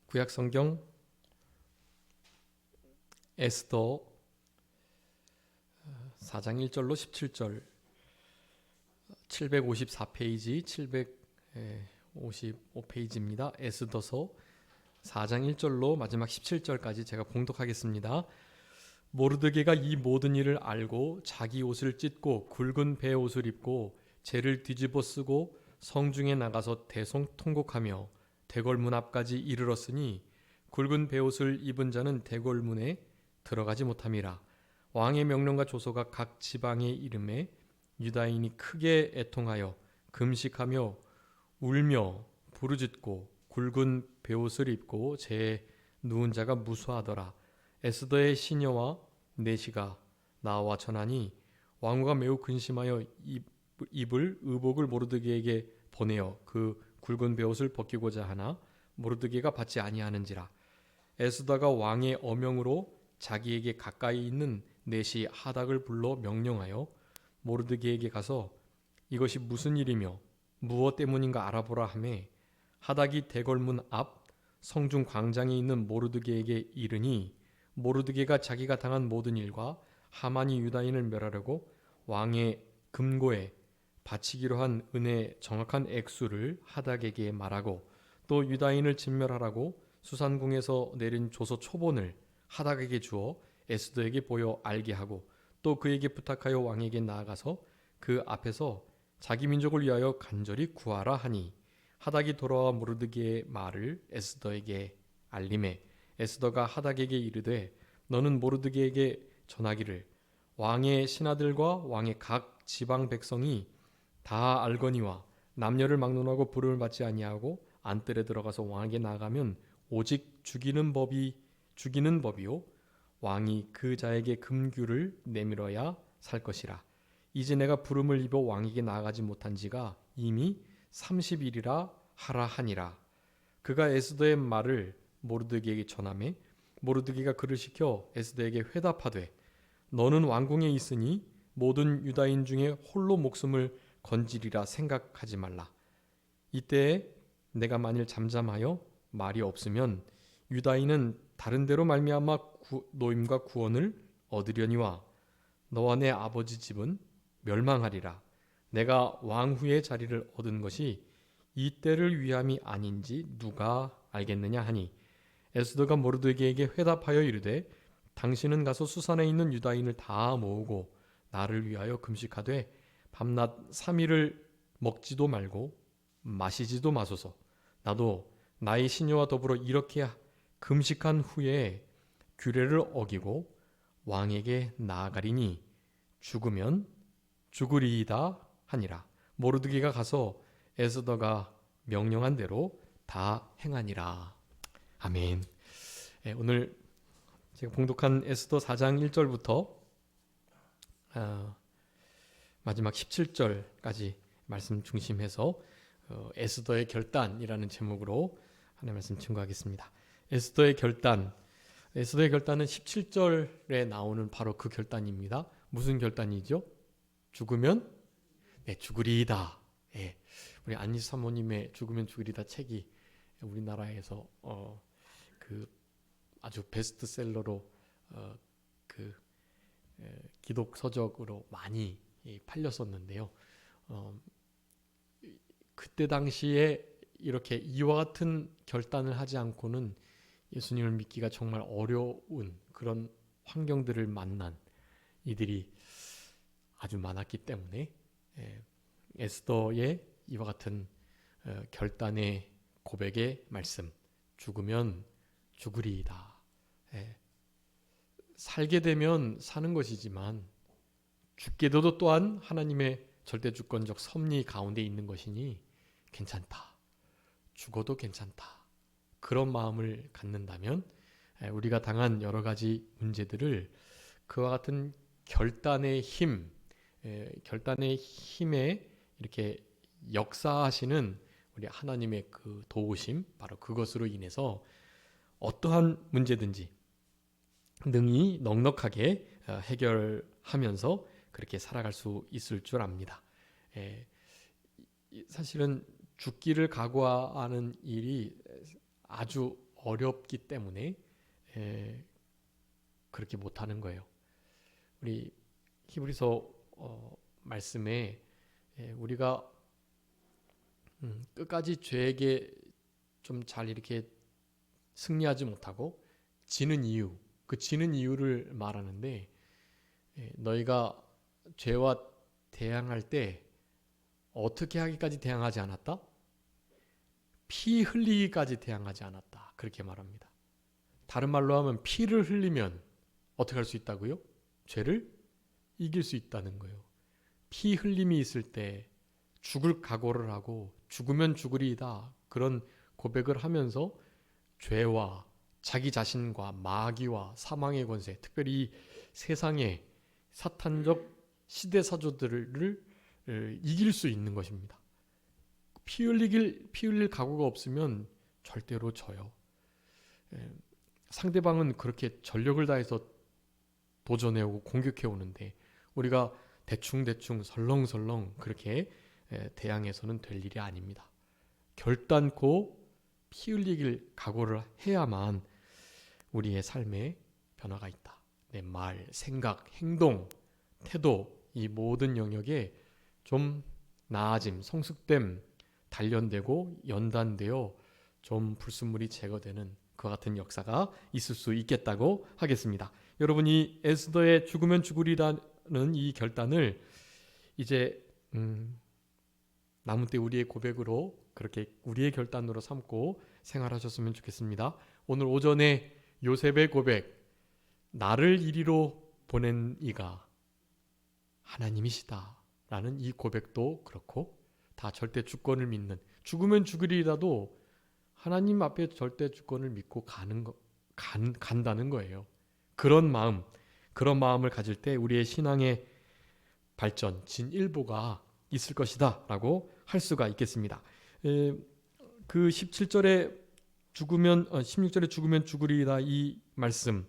구약 성경 에스더 4장 1절로 17절 754페이지 755페이지입니다. 에스더서 4장 1절로 마지막 17절까지 제가 봉독하겠습니다. 모르드게가 이 모든 일을 알고 자기 옷을 찢고 굵은 배 옷을 입고 재를 뒤집어 쓰고 성중에 나가서 대성통곡하며 대궐문 앞까지 이르렀으니 굵은 배 옷을 입은 자는 대궐문에 들어가지 못함이라. 왕의 명령과 조서가 각 지방에 이름에 유다인이 크게 애통하여 금식하며 울며 부르짖고 굵은 베옷을 입고 재에 누운 자가 무수하더라. 에스더의 시녀와 내시가 나와 전하니 왕후가 매우 근심하여 입을 의복을 모르드게에게 보내어 그 굵은 베옷을 벗기고자 하나 모르드게가 받지 아니하는지라. 에스더가 왕의 어명으로 자기에게 가까이 있는 내시 하닥을 불러 명령하여 모르드게에게 가서 이것이 무슨 일이며 무엇 때문인가 알아보라 하매 하닥이 대궐문 앞 성중 광장에 있는 모르드게에게 이르니 모르드게가 자기가 당한 모든 일과 하만이 유다인을 멸하려고 왕의 금고에 바치기로 한 은의 정확한 액수를 하닥에게 말하고 또 유다인을 진멸하라고 수산궁에서 내린 조서 초본을 하닥에게 주어 에스더에게 보여 알게 하고 또 그에게 부탁하여 왕에게 나아가서 그 앞에서 자기 민족을 위하여 간절히 구하라 하니 하닥이 돌아와 모르드게의 말을 에스더에게 알림해 에스더가 하닥에게 이르되 너는 모르드게에게 전하기를 왕의 신하들과 왕의 각 지방 백성이 다 알거니와 남녀를 막론하고 부름을 받지 아니하고 안뜰에 들어가서 왕에게 나가면 오직 죽이는 법이요 왕이 그 자에게 금규를 내밀어야 살 것이라. 이제 내가 부름을 입어 왕에게 나아가지 못한 지가 이미 30일이라 하라 하니라. 그가 에스더의 말을 모르드게에게 전하매 모르드게가 그를 시켜 에스더에게 회답하되 너는 왕궁에 있으니 모든 유다인 중에 홀로 목숨을 건지리라 생각하지 말라. 이때에 내가 만일 잠잠하여 말이 없으면 유다인은 다른 데로 말미암아 노임과 구원을 얻으려니와 너와 내 아버지 집은 멸망하리라. 내가 왕후의 자리를 얻은 것이 이 때를 위함이 아닌지 누가 알겠느냐 하니 에스더가 모르드게에게 회답하여 이르되 당신은 가서 수산에 있는 유다인을 다 모으고 나를 위하여 금식하되 밤낮 3일을 먹지도 말고 마시지도 마소서. 나도 나의 시녀와 더불어 이렇게 금식한 후에 규례를 어기고 왕에게 나아가리니 죽으면 죽으리이다 하니라. 모르드게가 가서 에스더가 명령한 대로 다 행하니라. 아멘. 오늘 제가 봉독한 에스더 4장 1절부터 마지막 17절까지 말씀 중심해서 에스더의 결단이라는 제목으로 하나님 말씀 증거하겠습니다. 에스더의 결단은 17절에 나오는 바로 그 결단입니다. 무슨 결단이죠? 죽으면 죽으리이다. 우리 안희 사모님의 죽으면 죽으리다 책이 우리나라에서 그 아주 베스트셀러로 기독 서적으로 많이 팔렸었는데요. 그때 당시에 이렇게 이와 같은 결단을 하지 않고는 예수님을 믿기가 정말 어려운 그런 환경들을 만난 이들이 아주 많았기 때문에 에스더의 이와 같은 결단의 고백의 말씀, 죽으면 죽으리이다. 살게 되면 사는 것이지만 죽게 되도 또한 하나님의 절대주권적 섭리 가운데 있는 것이니 괜찮다. 죽어도 괜찮다. 그런 마음을 갖는다면 우리가 당한 여러 가지 문제들을 그와 같은 결단의 힘에 이렇게 역사하시는 우리 하나님의 그 도우심, 바로 그것으로 인해서 어떠한 문제든지 능히 넉넉하게 해결하면서 그렇게 살아갈 수 있을 줄 압니다. 사실은 죽기를 각오하는 일이 아주 어렵기 때문에 그렇게 못하는 거예요. 우리 히브리서 말씀에 우리가 끝까지 죄에게 좀 잘 이렇게 승리하지 못하고 지는 이유, 그 지는 이유를 말하는데, 너희가 죄와 대항할 때 어떻게 하기까지 대항하지 않았다? 피 흘리기까지 대항하지 않았다. 그렇게 말합니다. 다른 말로 하면 피를 흘리면 어떻게 할 수 있다고요? 죄를 이길 수 있다는 거예요. 피 흘림이 있을 때 죽을 각오를 하고 죽으면 죽으리이다. 그런 고백을 하면서 죄와 자기 자신과 마귀와 사망의 권세, 특별히 이 세상의 사탄적 시대사조들을 이길 수 있는 것입니다. 피 흘릴 각오가 없으면 절대로 져요. 상대방은 그렇게 전력을 다해서 도전해오고 공격해오는데 우리가 대충 설렁설렁 그렇게 대항해서는 될 일이 아닙니다. 결단코 피 흘리길 각오를 해야만 우리의 삶에 변화가 있다. 내 말, 생각, 행동, 태도, 이 모든 영역에 좀 나아짐, 성숙됨, 단련되고 연단되어 좀 불순물이 제거되는 그와 같은 역사가 있을 수 있겠다고 하겠습니다. 여러분이 에스더의 죽으면 죽으리라는 이 결단을 이제 남은 때 우리의 고백으로 그렇게 우리의 결단으로 삼고 생활하셨으면 좋겠습니다. 오늘 오전에 요셉의 고백, 나를 이리로 보낸 이가 하나님이시다 라는 이 고백도 그렇고, 다 절대 주권을 믿는, 죽으면 죽으리라도 하나님 앞에 절대 주권을 믿고 간다는 거예요. 그런 마음을 가질 때 우리의 신앙의 발전, 진일보가 있을 것이다 라고 할 수가 있겠습니다. 그 17절에 16절에 죽으면 죽으리다 이 말씀이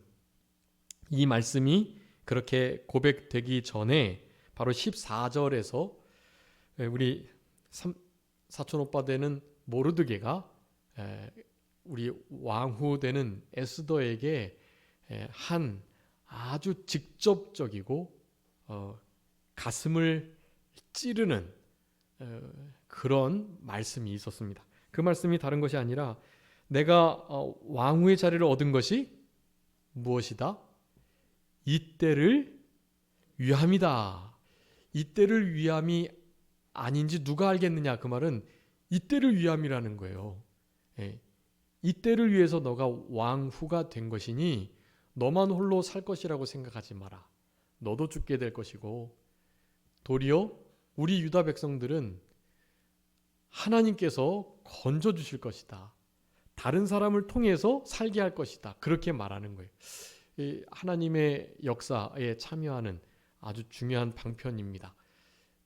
그렇게 고백되기 전에 바로 14절에서 우리 사촌 오빠 되는 모르드게가 우리 왕후 되는 에스더에게 한 아주 직접적이고 가슴을 찌르는 그런 말씀이 있었습니다. 그 말씀이 다른 것이 아니라 내가 왕후의 자리를 얻은 것이 무엇이다? 이때를 위함이다. 이때를 위함이 아닌지 누가 알겠느냐? 그 말은 이때를 위함이라는 거예요. 이때를 위해서 너가 왕후가 된 것이니 너만 홀로 살 것이라고 생각하지 마라. 너도 죽게 될 것이고, 도리어 우리 유다 백성들은 하나님께서 건져주실 것이다. 다른 사람을 통해서 살게 할 것이다. 그렇게 말하는 거예요. 하나님의 역사에 참여하는 아주 중요한 방편입니다.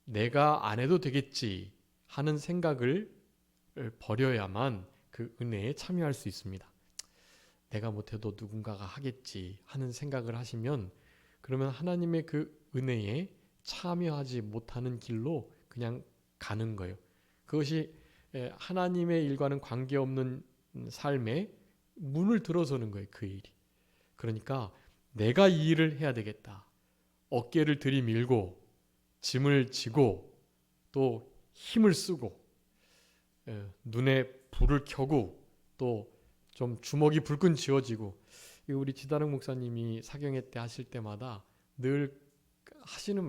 내가 안 해도 되겠지 하는 생각을 버려야만 그 은혜에 참여할 수 있습니다. 내가 못해도 누군가가 하겠지 하는 생각을 하시면, 그러면 하나님의 그 은혜에 참여하지 못하는 길로 그냥 가는 거예요. 그것이 하나님의 일과는 관계없는 삶에 문을 들어서는 거예요. 그 일이. 그러니까 내가 이 일을 해야 되겠다. 어깨를 들이밀고 짐을 지고 또 힘을 쓰고 눈에 불을 켜고 또 좀 주먹이 불끈 쥐어지고, 우리 지다릉 목사님이 사경회 때 하실 때마다 늘 하시는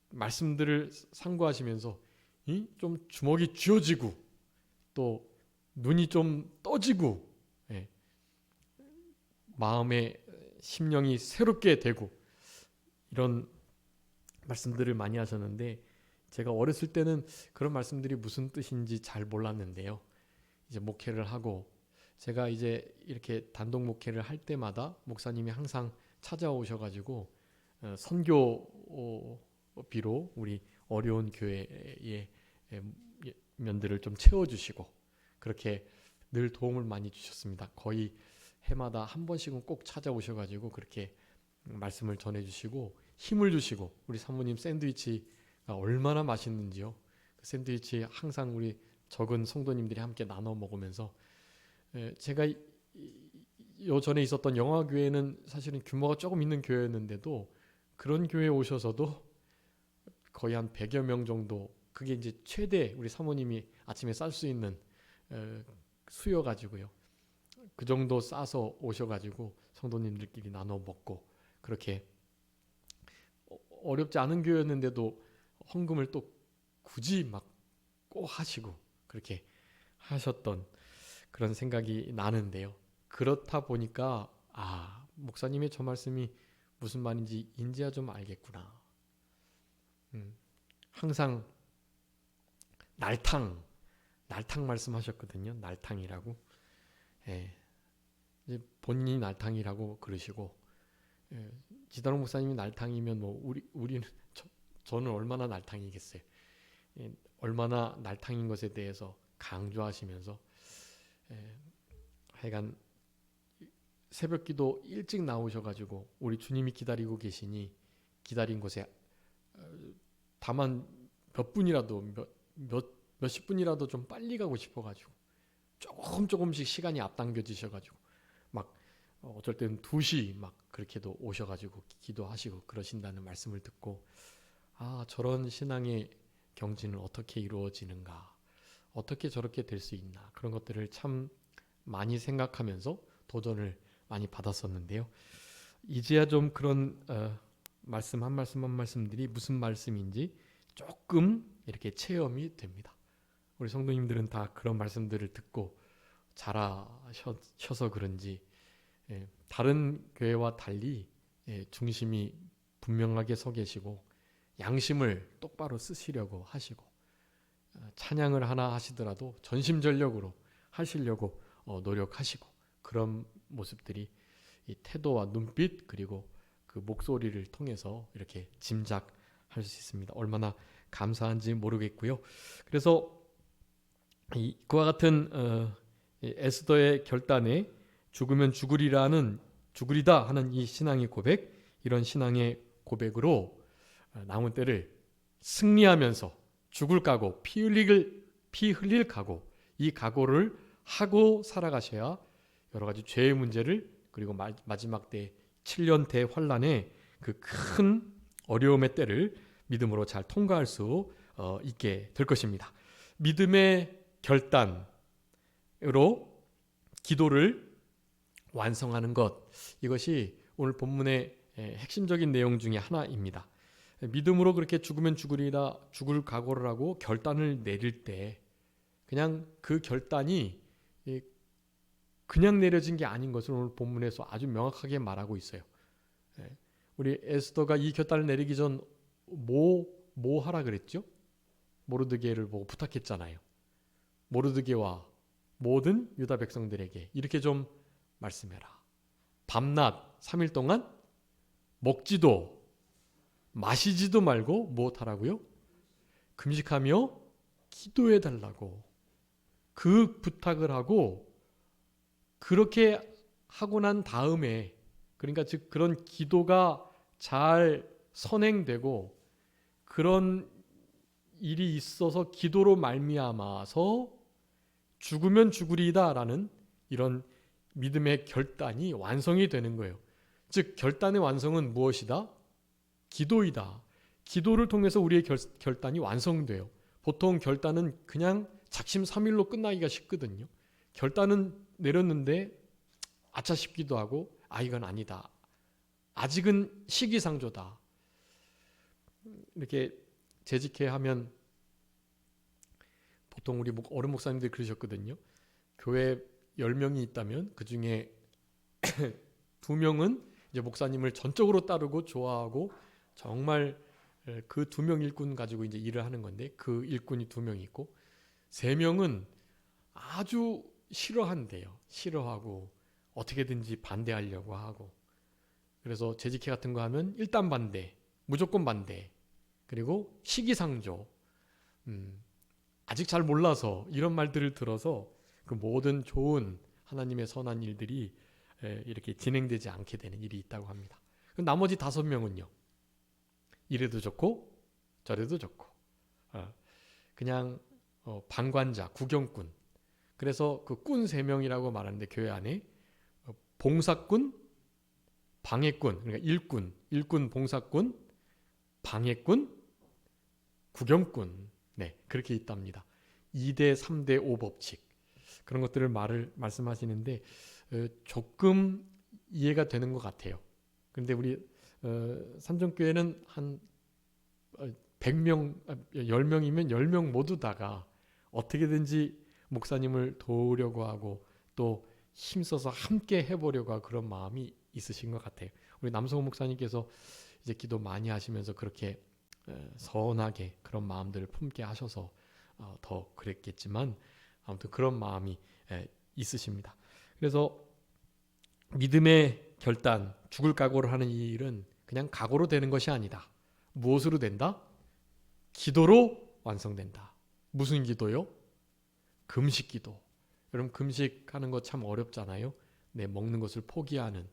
말씀들을 상고하시면서 좀 주먹이 쥐어지고 또 눈이 좀 떠지고 마음의 심령이 새롭게 되고 이런 말씀들을 많이 하셨는데, 제가 어렸을 때는 그런 말씀들이 무슨 뜻인지 잘 몰랐는데요. 이제 목회를 하고 제가 이제 이렇게 단독 목회를 할 때마다 목사님이 항상 찾아오셔가지고 선교비로 우리 어려운 교회의 면들을 좀 채워주시고 그렇게 늘 도움을 많이 주셨습니다. 거의 해마다 한 번씩은 꼭 찾아오셔가지고 그렇게 말씀을 전해주시고 힘을 주시고, 우리 사모님 샌드위치가 얼마나 맛있는지요. 그 샌드위치 항상 우리 적은 성도님들이 함께 나눠 먹으면서 제가 요 전에 있었던 영화교회는 사실은 규모가 조금 있는 교회였는데도 그런 교회에 오셔서도 거의 한 100여 명 정도, 그게 이제 최대 우리 사모님이 아침에 쌀 수 있는 수여 가지고요. 그 정도 싸서 오셔가지고 성도님들끼리 나눠 먹고, 그렇게 어렵지 않은 교회였는데도 헌금을 또 굳이 막 꼭 하시고 그렇게 하셨던 그런 생각이 나는데요. 그렇다 보니까 목사님의 저 말씀이 무슨 말인지 인지야 좀 알겠구나. 항상 날탕 말씀하셨거든요. 날탕이라고. 이제 본인이 날탕이라고 그러시고, 지다롱 목사님이 날탕이면 뭐 우리는 저는 얼마나 날탕이겠어요. 얼마나 날탕인 것에 대해서 강조하시면서 하여간 새벽기도 일찍 나오셔가지고 우리 주님이 기다리고 계시니 기다린 곳에 다만 몇 분이라도 몇십 분이라도 좀 빨리 가고 싶어가지고 조금씩 시간이 앞당겨지셔가지고 막 어쩔 때는 2시 막 그렇게도 오셔가지고 기도하시고 그러신다는 말씀을 듣고, 저런 신앙의 경지는 어떻게 이루어지는가, 어떻게 저렇게 될 수 있나, 그런 것들을 참 많이 생각하면서 도전을 많이 받았었는데요. 이제야 좀 그런 말씀 한 말씀들이 무슨 말씀인지 조금 이렇게 체험이 됩니다. 우리 성도님들은 다 그런 말씀들을 듣고 자라셔서 그런지 다른 교회와 달리 중심이 분명하게 서 계시고 양심을 똑바로 쓰시려고 하시고, 찬양을 하나 하시더라도 전심전력으로 하시려고 노력하시고, 그런 모습들이 이 태도와 눈빛 그리고 그 목소리를 통해서 이렇게 짐작할 수 있습니다. 얼마나 감사한지 모르겠고요. 그래서 그와 같은 에스더의 결단에 죽으면 죽으리다 하는 이 신앙의 고백, 이런 신앙의 고백으로 남은 때를 승리하면서 죽을 각오, 피 흘릴 각오, 이 각오를 하고 살아가셔야 여러 가지 죄의 문제를, 그리고 마지막 때 7년 대환란의 그 큰 어려움의 때를 믿음으로 잘 통과할 수 있게 될 것입니다. 믿음의 결단으로 기도를 완성하는 것, 이것이 오늘 본문의 핵심적인 내용 중에 하나입니다. 믿음으로 그렇게 죽으면 죽으리라 죽을 각오를 하고 결단을 내릴 때 그냥 그 결단이 그냥 내려진 게 아닌 것을 오늘 본문에서 아주 명확하게 말하고 있어요. 우리 에스더가 이 결단을 내리기 전 뭐 하라 그랬죠? 모르드게를 보고 부탁했잖아요. 모르드게와 모든 유다 백성들에게 이렇게 좀 말씀해라. 밤낮 3일 동안 먹지도 마시지도 말고 무엇하라고요? 금식하며 기도해 달라고 그 부탁을 하고, 그렇게 하고 난 다음에, 그러니까 즉 그런 기도가 잘 선행되고 그런 일이 있어서 기도로 말미암아서 죽으면 죽으리다라는 이런 믿음의 결단이 완성이 되는 거예요. 즉 결단의 완성은 무엇이다? 기도이다. 기도를 통해서 우리의 결단이 완성돼요. 보통 결단은 그냥 작심삼일로 끝나기가 쉽거든요. 결단은 내렸는데 아차 싶기도 하고 이건 아니다. 아직은 시기상조다. 이렇게 재직해 하면 보통 우리 어른 목사님들이 그러셨거든요. 교회 10명이 있다면 그 중에 2명은 이제 목사님을 전적으로 따르고 좋아하고 정말 그 2명 일꾼 가지고 이제 일을 하는 건데, 그 일꾼이 2명 있고 3명은 아주 싫어한대요. 싫어하고 어떻게든지 반대하려고 하고, 그래서 재직회 같은 거 하면 일단 반대, 무조건 반대, 그리고 시기상조, 아직 잘 몰라서, 이런 말들을 들어서 그 모든 좋은 하나님의 선한 일들이 이렇게 진행되지 않게 되는 일이 있다고 합니다. 나머지 5명은요, 이래도 좋고 저래도 좋고 그냥 방관자, 구경꾼, 그래서 그 꾼 3명이라고 말하는데 교회 안에 봉사꾼, 방해꾼, 그러니까 일꾼, 봉사꾼, 방해꾼, 구경꾼, 네, 그렇게 있답니다. 2대, 3대, 5 법칙 그런 것들을 말씀하시는데 조금 이해가 되는 것 같아요. 그런데 우리 삼정교회는 한 100명, 10명이면 10명 모두 다가 어떻게든지 목사님을 도우려고 하고 또 힘써서 함께 해보려고 하고 그런 마음이 있으신 것 같아요. 우리 남성호 목사님께서 이제 기도 많이 하시면서 그렇게 선하게 그런 마음들을 품게 하셔서 더 그랬겠지만 아무튼 그런 마음이 있으십니다. 그래서 믿음의 결단, 죽을 각오를 하는 이 일은 그냥 각오로 되는 것이 아니다. 무엇으로 된다? 기도로 완성된다. 무슨 기도요? 금식 기도. 여러분 금식하는 거 참 어렵잖아요. 내 먹는 것을 포기하는,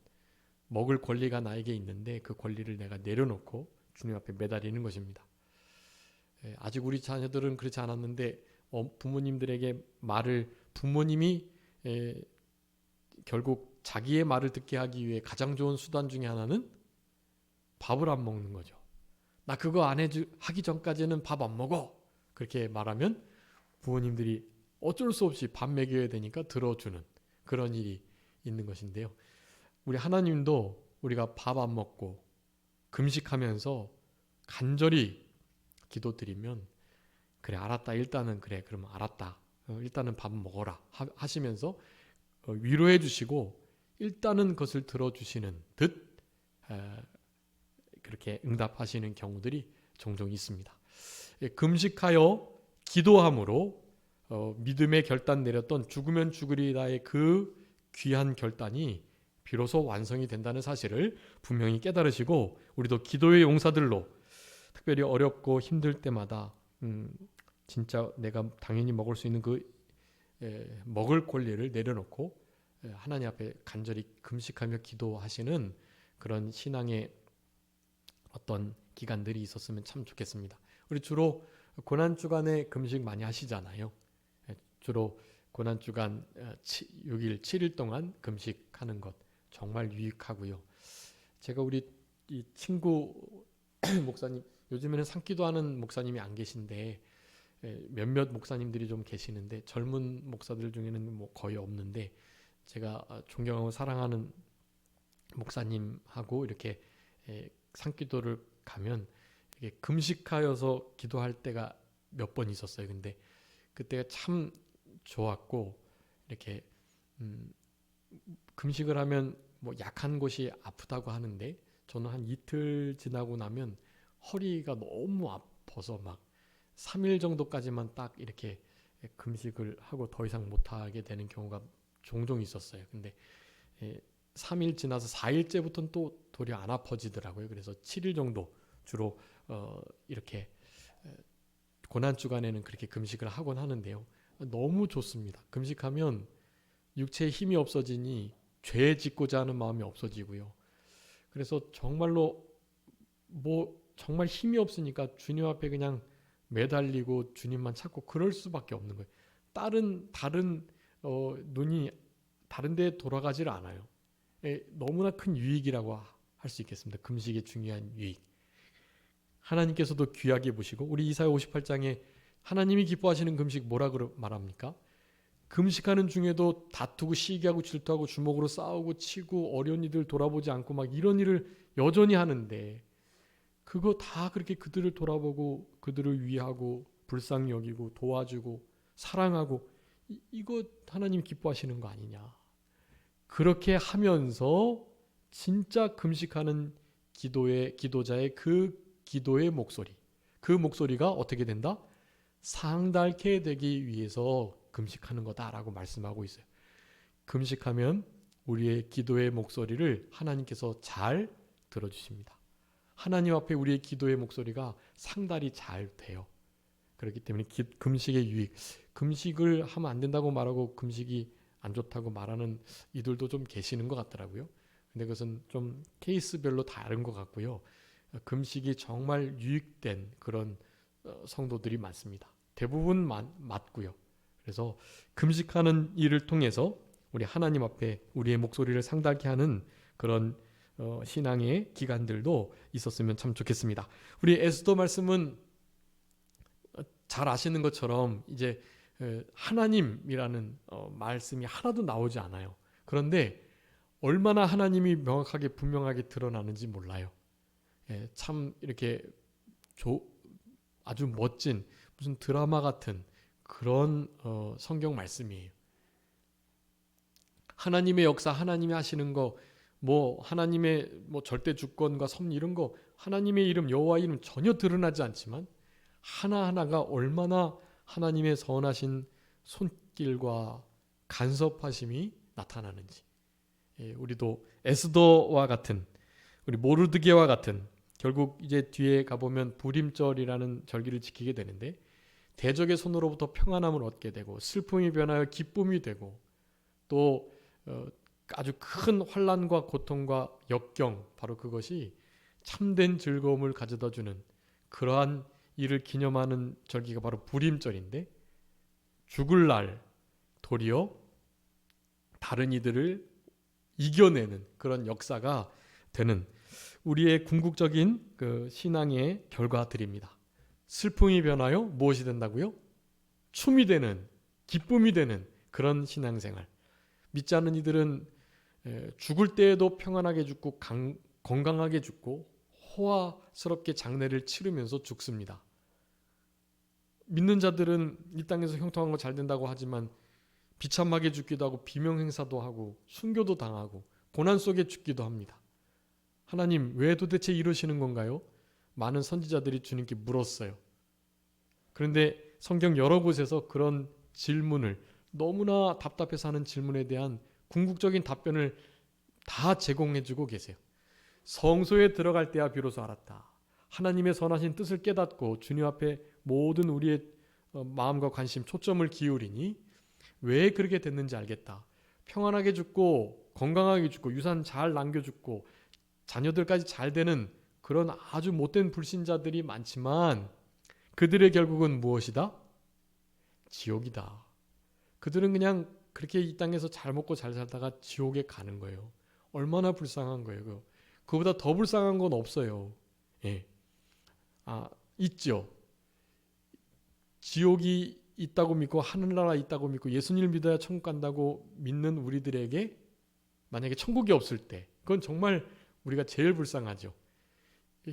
먹을 권리가 나에게 있는데 그 권리를 내가 내려놓고 주님 앞에 매달리는 것입니다. 아직 우리 자녀들은 그렇지 않았는데 부모님들에게 부모님이 결국 자기의 말을 듣게 하기 위해 가장 좋은 수단 중에 하나는 밥을 안 먹는 거죠. 나 그거 하기 전까지는 밥 안 먹어. 그렇게 말하면 부모님들이 어쩔 수 없이 밥 먹여야 되니까 들어주는 그런 일이 있는 것인데요. 우리 하나님도 우리가 밥 안 먹고 금식하면서 간절히 기도드리면 그래 알았다 일단은 그래 그러면 알았다 일단은 밥 먹어라 하시면서 위로해 주시고 일단은 그것을 들어주시는 듯 그렇게 응답하시는 경우들이 종종 있습니다. 금식하여 기도함으로 믿음의 결단 내렸던 죽으면 죽으리다의 그 귀한 결단이 비로소 완성이 된다는 사실을 분명히 깨달으시고 우리도 기도의 용사들로 특별히 어렵고 힘들 때마다 진짜 내가 당연히 먹을 수 있는 그 먹을 권리를 내려놓고 하나님 앞에 간절히 금식하며 기도하시는 그런 신앙의 어떤 기간들이 있었으면 참 좋겠습니다. 우리 주로 고난주간에 금식 많이 하시잖아요. 주로 고난주간 6일, 7일 동안 금식하는 것 정말 유익하고요. 제가 우리 이 친구 목사님, 요즘에는 산기도하는 목사님이 안 계신데 몇몇 목사님들이 좀 계시는데 젊은 목사들 중에는 뭐 거의 없는데 제가 존경하고 사랑하는 목사님하고 이렇게 산기도를 가면 이게 금식하여서 기도할 때가 몇 번 있었어요. 근데 그때가 참 좋았고 이렇게 금식을 하면 뭐 약한 곳이 아프다고 하는데 저는 한 이틀 지나고 나면 허리가 너무 아파서 막 3일 정도까지만 딱 이렇게 금식을 하고 더 이상 못하게 되는 경우가 종종 있었어요. 근데 3일 지나서 4일째부터는 또 도리어 안 아파지더라고요. 그래서 7일 정도 주로 이렇게 고난주간에는 그렇게 금식을 하곤 하는데요. 너무 좋습니다. 금식하면 육체에 힘이 없어지니 죄 짓고자 하는 마음이 없어지고요. 그래서 정말로 정말 힘이 없으니까 주님 앞에 그냥 매달리고 주님만 찾고 그럴 수밖에 없는 거예요. 다른 눈이 다른 데 돌아가질 않아요. 너무나 큰 유익이라고 할 수 있겠습니다. 금식의 중요한 유익. 하나님께서도 귀하게 보시고 우리 이사야 58장에 하나님이 기뻐하시는 금식 뭐라고 말합니까? 금식하는 중에도 다투고 시기하고 질투하고 주먹으로 싸우고 치고 어려운 이들 돌아보지 않고 막 이런 일을 여전히 하는데 그거 다 그렇게 그들을 돌아보고 그들을 위하고 불쌍히 여기고 도와주고 사랑하고 이거 하나님 기뻐하시는 거 아니냐. 그렇게 하면서 진짜 금식하는 기도자의 그 기도의 목소리, 그 목소리가 어떻게 된다? 상달케 되기 위해서 금식하는 거다라고 말씀하고 있어요. 금식하면 우리의 기도의 목소리를 하나님께서 잘 들어주십니다. 하나님 앞에 우리의 기도의 목소리가 상달이 잘 돼요. 그렇기 때문에 금식의 유익, 금식을 하면 안 된다고 말하고 금식이 안 좋다고 말하는 이들도 좀 계시는 것 같더라고요. 근데 그것은 좀 케이스별로 다른 것 같고요. 금식이 정말 유익된 그런 성도들이 많습니다. 대부분 맞고요. 그래서 금식하는 일을 통해서 우리 하나님 앞에 우리의 목소리를 상달게 하는 그런 신앙의 기간들도 있었으면 참 좋겠습니다. 우리 에스더 말씀은 잘 아시는 것처럼 이제 하나님이라는 말씀이 하나도 나오지 않아요. 그런데 얼마나 하나님이 명확하게 분명하게 드러나는지 몰라요. 참 이렇게 아주 멋진 무슨 드라마 같은 그런 성경 말씀이에요. 하나님의 역사, 하나님이 하시는 거, 뭐 하나님의 뭐 절대 주권과 섭리 이런 거, 하나님의 이름, 여호와 이름 전혀 드러나지 않지만 하나하나가 얼마나 하나님의 선하신 손길과 간섭하심이 나타나는지, 우리도 에스더와 같은, 우리 모르드게와 같은, 결국 이제 뒤에 가보면 부림절이라는 절기를 지키게 되는데 대적의 손으로부터 평안함을 얻게 되고 슬픔이 변하여 기쁨이 되고 또 아주 큰 환난과 고통과 역경, 바로 그것이 참된 즐거움을 가져다주는 그러한 일을 기념하는 절기가 바로 부림절인데, 죽을 날 도리어 다른 이들을 이겨내는 그런 역사가 되는 우리의 궁극적인 그 신앙의 결과들입니다. 슬픔이 변하여 무엇이 된다고요? 춤이 되는, 기쁨이 되는 그런 신앙생활. 믿지 않는 이들은 죽을 때에도 평안하게 죽고 건강하게 죽고 호화스럽게 장례를 치르면서 죽습니다. 믿는 자들은 이 땅에서 형통한 거 잘 된다고 하지만 비참하게 죽기도 하고 비명행사도 하고 순교도 당하고 고난 속에 죽기도 합니다. 하나님, 왜 도대체 이러시는 건가요? 많은 선지자들이 주님께 물었어요. 그런데 성경 여러 곳에서 그런 질문을, 너무나 답답해서 하는 질문에 대한 궁극적인 답변을 다 제공해주고 계세요. 성소에 들어갈 때야 비로소 알았다. 하나님의 선하신 뜻을 깨닫고 주님 앞에 모든 우리의 마음과 관심, 초점을 기울이니 왜 그렇게 됐는지 알겠다. 평안하게 죽고 건강하게 죽고 유산 잘 남겨 죽고 자녀들까지 잘 되는 그런 아주 못된 불신자들이 많지만 그들의 결국은 무엇이다? 지옥이다. 그들은 그냥 그렇게 이 땅에서 잘 먹고 잘 살다가 지옥에 가는 거예요. 얼마나 불쌍한 거예요. 그보다 더 불쌍한 건 없어요. 있죠. 지옥이 있다고 믿고 하늘나라 있다고 믿고 예수님을 믿어야 천국 간다고 믿는 우리들에게 만약에 천국이 없을 때, 그건 정말 우리가 제일 불쌍하죠.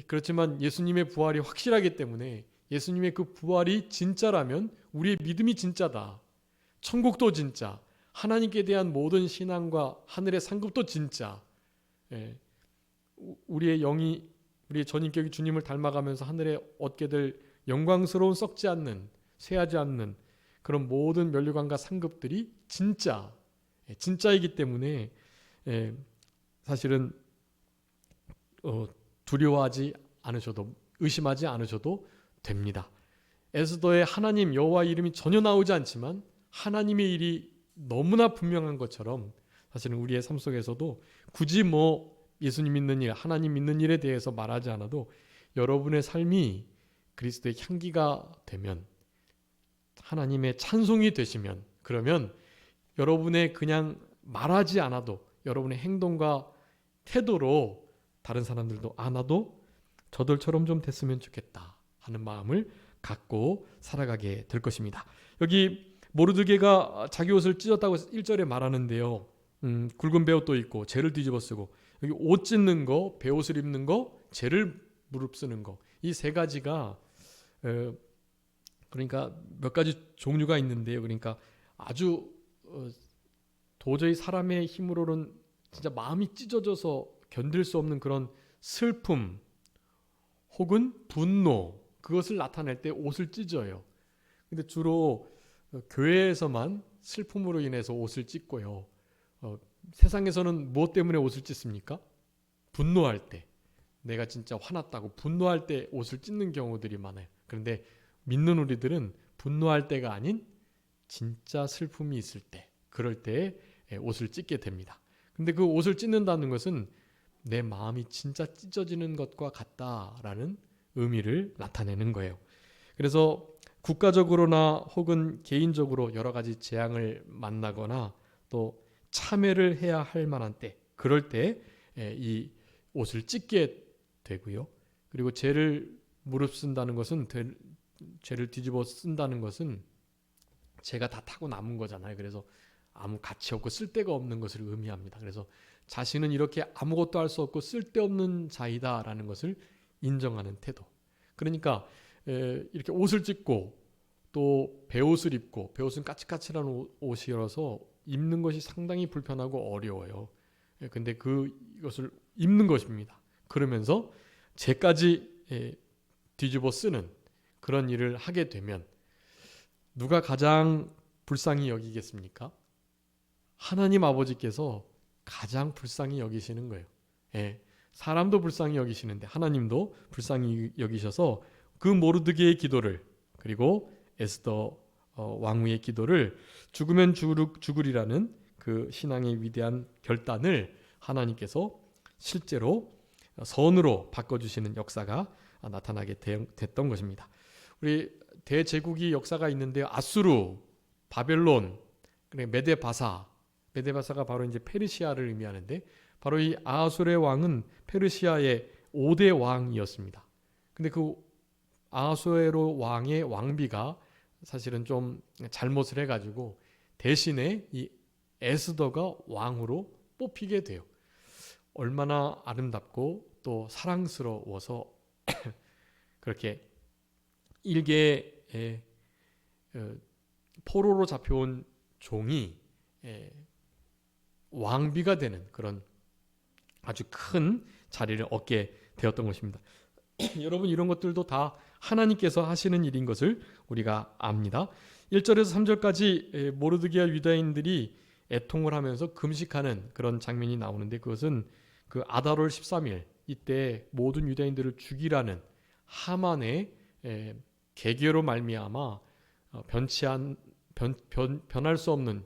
그렇지만 예수님의 부활이 확실하기 때문에, 예수님의 그 부활이 진짜라면 우리의 믿음이 진짜다. 천국도 진짜, 하나님께 대한 모든 신앙과 하늘의 상급도 진짜. 우리의 영이, 우리의 전인격이 주님을 닮아가면서 하늘에 얻게 될 영광스러운 썩지 않는, 쇠하지 않는 그런 모든 면류관과 상급들이 진짜, 진짜이기 때문에 사실은 두려워하지 않으셔도, 의심하지 않으셔도 됩니다. 에스더의 하나님 여호와 이름이 전혀 나오지 않지만 하나님의 일이 너무나 분명한 것처럼 사실은 우리의 삶 속에서도 굳이 뭐 예수님 믿는 일, 하나님 믿는 일에 대해서 말하지 않아도 여러분의 삶이 그리스도의 향기가 되면, 하나님의 찬송이 되시면, 그러면 여러분의 그냥 말하지 않아도 여러분의 행동과 태도로 다른 사람들도 나도 저들처럼 좀 됐으면 좋겠다 하는 마음을 갖고 살아가게 될 것입니다. 여기 모르드게가 자기 옷을 찢었다고 1절에 말하는데요. 굵은 베옷도 있고 재를 뒤집어 쓰고, 여기 옷 찢는 거, 베옷을 입는 거, 재를 무릅쓰는 거, 이 세 가지가 그러니까 몇 가지 종류가 있는데요. 그러니까 아주 도저히 사람의 힘으로는 진짜 마음이 찢어져서 견딜 수 없는 그런 슬픔 혹은 분노, 그것을 나타낼 때 옷을 찢어요. 근데 주로 교회에서만 슬픔으로 인해서 옷을 찢고요. 세상에서는 무엇 때문에 옷을 찢습니까? 분노할 때, 내가 진짜 화났다고 분노할 때 옷을 찢는 경우들이 많아요. 그런데 믿는 우리들은 분노할 때가 아닌 진짜 슬픔이 있을 때, 그럴 때 옷을 찢게 됩니다. 근데 그 옷을 찢는다는 것은 내 마음이 진짜 찢어지는 것과 같다라는 의미를 나타내는 거예요. 그래서 국가적으로나 혹은 개인적으로 여러 가지 재앙을 만나거나 또 참회를 해야 할 만한 때, 그럴 때 이 옷을 찢게 되고요. 그리고 죄를 무릅쓴다는 것은, 죄를 뒤집어 쓴다는 것은 죄가 다 타고 남은 거잖아요. 그래서 아무 가치 없고 쓸데가 없는 것을 의미합니다. 그래서 자신은 이렇게 아무것도 할 수 없고 쓸데없는 자이다라는 것을 인정하는 태도. 그러니까 이렇게 옷을 찢고 또 베옷을 입고, 베옷은 까칠까칠한 옷이라서 입는 것이 상당히 불편하고 어려워요. 근데 그것을 입는 것입니다. 그러면서 죄까지 뒤집어 쓰는 그런 일을 하게 되면 누가 가장 불쌍히 여기겠습니까? 하나님 아버지께서 가장 불쌍히 여기시는 거예요. 사람도 불쌍히 여기시는데 하나님도 불쌍히 여기셔서 그 모르드게의 기도를, 그리고 에스더 왕후의 기도를, 죽으면 죽으리라는 그 신앙의 위대한 결단을 하나님께서 실제로 선으로 바꿔주시는 역사가 나타나게 됐던 것입니다. 우리 대제국이 역사가 있는데요. 아수르, 바벨론, 메데바사가 바로 이제 페르시아를 의미하는데, 바로 이 아하술의 왕은 페르시아의 5대 왕이었습니다. 근데 그 아하수에로 왕의 왕비가 사실은 좀 잘못을 해가지고 대신에 이 에스더가 왕으로 뽑히게 돼요. 얼마나 아름답고 또 사랑스러워서 그렇게 일개의 포로로 잡혀온 종이 왕비가 되는 그런 아주 큰 자리를 얻게 되었던 것입니다. 여러분, 이런 것들도 다 하나님께서 하시는 일인 것을 우리가 압니다. 1절에서 3절까지 모르드게와 유다인들이 애통을 하면서 금식하는 그런 장면이 나오는데, 그것은 그 아달월 13일 이때 모든 유다인들을 죽이라는 하만의 계계로 말미암아 변할 수 없는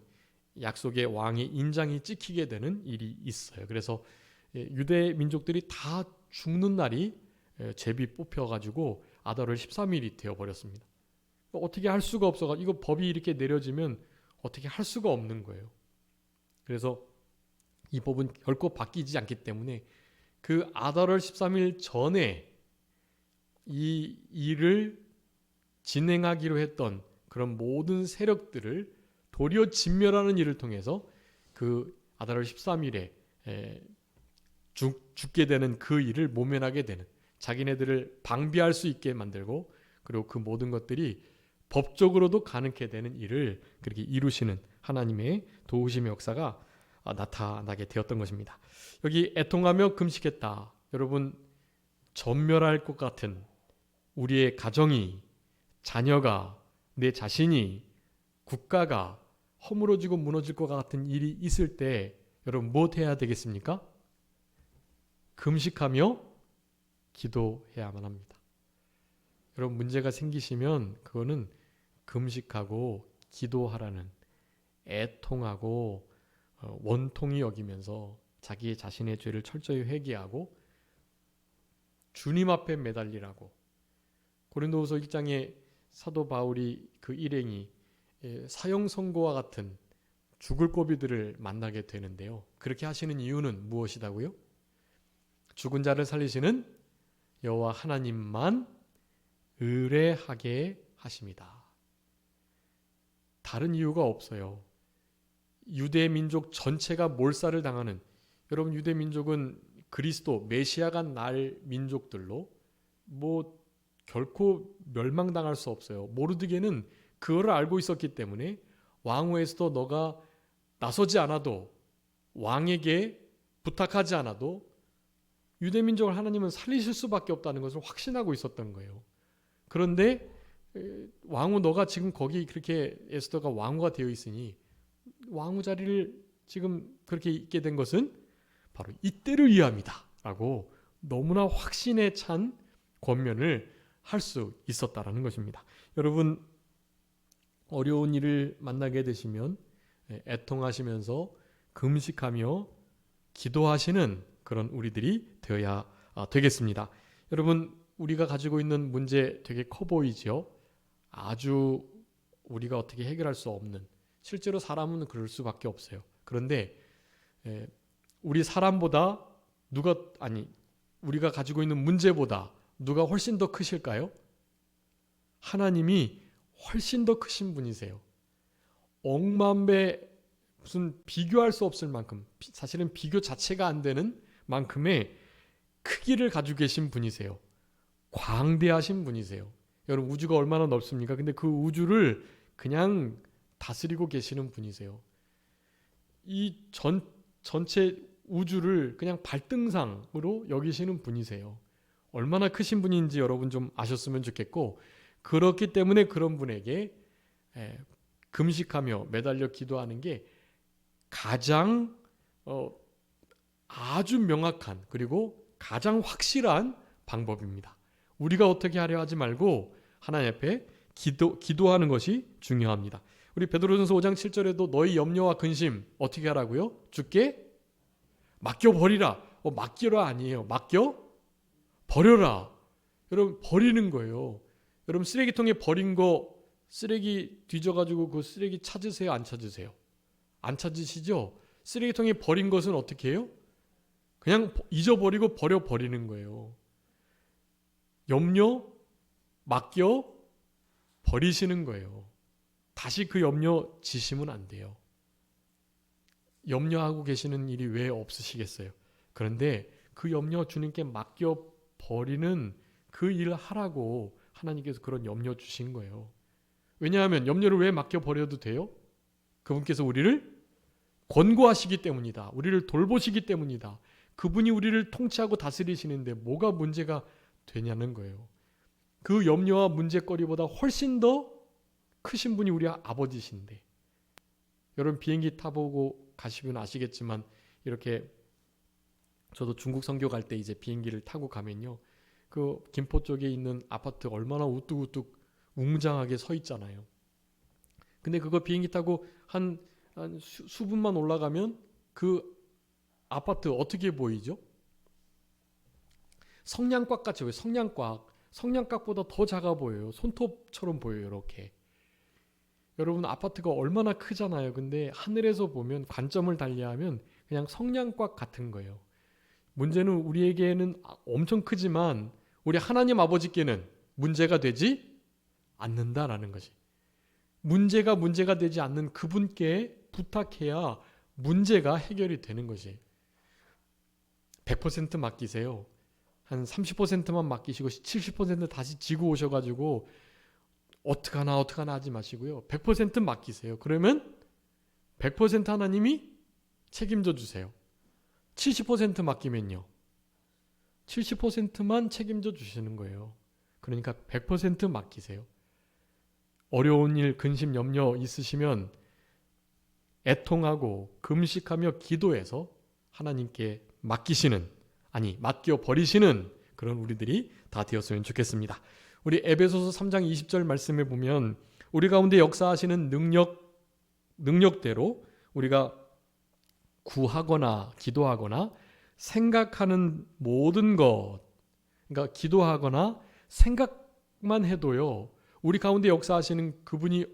약속의 왕의 인장이 찍히게 되는 일이 있어요. 그래서 유대 민족들이 다 죽는 날이 제비 뽑혀가지고 아달월 13일이 되어버렸습니다. 어떻게 할 수가 없어가지고, 이거 법이 이렇게 내려지면 어떻게 할 수가 없는 거예요. 그래서 이 법은 결코 바뀌지 않기 때문에 그 아달월 13일 전에 이 일을 진행하기로 했던 그런 모든 세력들을 도리어 진멸하는 일을 통해서 그 아달월 13일에 죽게 되는 그 일을 모면하게 되는, 자기네들을 방비할 수 있게 만들고, 그리고 그 모든 것들이 법적으로도 가능케 되는 일을 그렇게 이루시는 하나님의 도우심의 역사가 나타나게 되었던 것입니다. 여기 애통하며 금식했다. 여러분, 전멸할 것 같은 우리의 가정이, 자녀가, 내 자신이, 국가가 허물어지고 무너질 것 같은 일이 있을 때 여러분 무엇 해야 되겠습니까? 금식하며 기도해야만 합니다. 여러분, 문제가 생기시면 그거는 금식하고 기도하라는, 애통하고 원통이 여기면서 자기의 자신의 죄를 철저히 회개하고 주님 앞에 매달리라고. 고린도후서 1장에 사도 바울이 그 일행이 사형 선고와 같은 죽을 고비들을 만나게 되는데요. 그렇게 하시는 이유는 무엇이다고요? 죽은 자를 살리시는 여호와 하나님만 의뢰하게 하십니다. 다른 이유가 없어요. 유대 민족 전체가 몰살을 당하는, 여러분, 유대 민족은 그리스도 메시아가 날 민족들로 결코 멸망당할 수 없어요. 모르드게는 그거를 알고 있었기 때문에 왕후에서도 너가 나서지 않아도, 왕에게 부탁하지 않아도 유대 민족을 하나님은 살리실 수밖에 없다는 것을 확신하고 있었던 거예요. 그런데 왕후, 너가 지금 거기 그렇게 에스더가 왕후가 되어 있으니 왕후 자리를 지금 그렇게 있게 된 것은 바로 이때를 위함이다 라고 너무나 확신에 찬 권면을 할 수 있었다라는 것입니다. 여러분, 어려운 일을 만나게 되시면 애통하시면서 금식하며 기도하시는 그런 우리들이 되어야 되겠습니다. 여러분, 우리가 가지고 있는 문제 되게 커 보이죠? 아주 우리가 어떻게 해결할 수 없는, 실제로 사람은 그럴 수밖에 없어요. 그런데 우리 사람보다 우리가 가지고 있는 문제보다 누가 훨씬 더 크실까요? 하나님이 훨씬 더 크신 분이세요. 억만배, 무슨 비교할 수 없을 만큼, 사실은 비교 자체가 안 되는 만큼의 크기를 가지고 계신 분이세요. 광대하신 분이세요. 여러분, 우주가 얼마나 넓습니까? 근데 그 우주를 그냥 다스리고 계시는 분이세요. 이 전체 우주를 그냥 발등상으로 여기시는 분이세요. 얼마나 크신 분인지 여러분 좀 아셨으면 좋겠고, 그렇기 때문에 그런 분에게 금식하며 매달려 기도하는 게 가장 아주 명확한, 그리고 가장 확실한 방법입니다. 우리가 어떻게 하려 하지 말고 하나님 앞에 기도하는 것이 중요합니다. 우리 베드로전서 5장 7절에도 너희 염려와 근심 어떻게 하라고요? 주께 맡겨버리라. 맡기라 아니에요. 맡겨버려라. 여러분, 버리는 거예요. 여러분, 쓰레기통에 버린 거, 쓰레기 뒤져가지고 그 쓰레기 찾으세요? 안 찾으세요? 안 찾으시죠? 쓰레기통에 버린 것은 어떻게 해요? 그냥 잊어버리고 버려버리는 거예요. 염려, 맡겨 버리시는 거예요. 다시 그 염려 지시면 안 돼요. 염려하고 계시는 일이 왜 없으시겠어요? 그런데 그 염려 주님께 맡겨 버리는 그 일을 하라고 하나님께서 그런 염려 주신 거예요. 왜냐하면 염려를 왜 맡겨 버려도 돼요? 그분께서 우리를 권고하시기 때문이다. 우리를 돌보시기 때문이다. 그분이 우리를 통치하고 다스리시는데 뭐가 문제가 되냐는 거예요. 그 염려와 문제거리보다 훨씬 더 크신 분이 우리 아버지신데, 여러분 비행기 타보고 가시면 아시겠지만, 이렇게 저도 중국 선교 갈 때 이제 비행기를 타고 가면요, 그 김포 쪽에 있는 아파트 얼마나 우뚝우뚝 웅장하게 서 있잖아요. 근데 그거 비행기 타고 한 수분만 올라가면 그 아파트 어떻게 보이죠? 성냥곽 같이 보여요. 성냥곽보다 더 작아 보여요. 손톱처럼 보여요. 이렇게. 여러분, 아파트가 얼마나 크잖아요. 근데 하늘에서 보면, 관점을 달리하면 그냥 성냥곽 같은 거예요. 문제는 우리에게는 엄청 크지만 우리 하나님 아버지께는 문제가 되지 않는다라는 것이. 문제가 되지 않는 그분께 부탁해야 문제가 해결이 되는 것이. 100% 맡기세요. 한 30%만 맡기시고 70% 다시 지고 오셔가지고 어떡하나 하지 마시고요. 100% 맡기세요. 그러면 100% 하나님이 책임져 주세요. 70% 맡기면요, 70%만 책임져 주시는 거예요. 그러니까 100% 맡기세요. 어려운 일, 근심, 염려 있으시면 애통하고 금식하며 기도해서 하나님께 맡겨버리시는 그런 우리들이 다 되었으면 좋겠습니다. 우리 에베소서 3장 20절 말씀에 보면 우리 가운데 역사하시는 능력대로 우리가 구하거나 기도하거나 생각하는 모든 것, 그러니까 기도하거나 생각만 해도요, 우리 가운데 역사하시는 그분이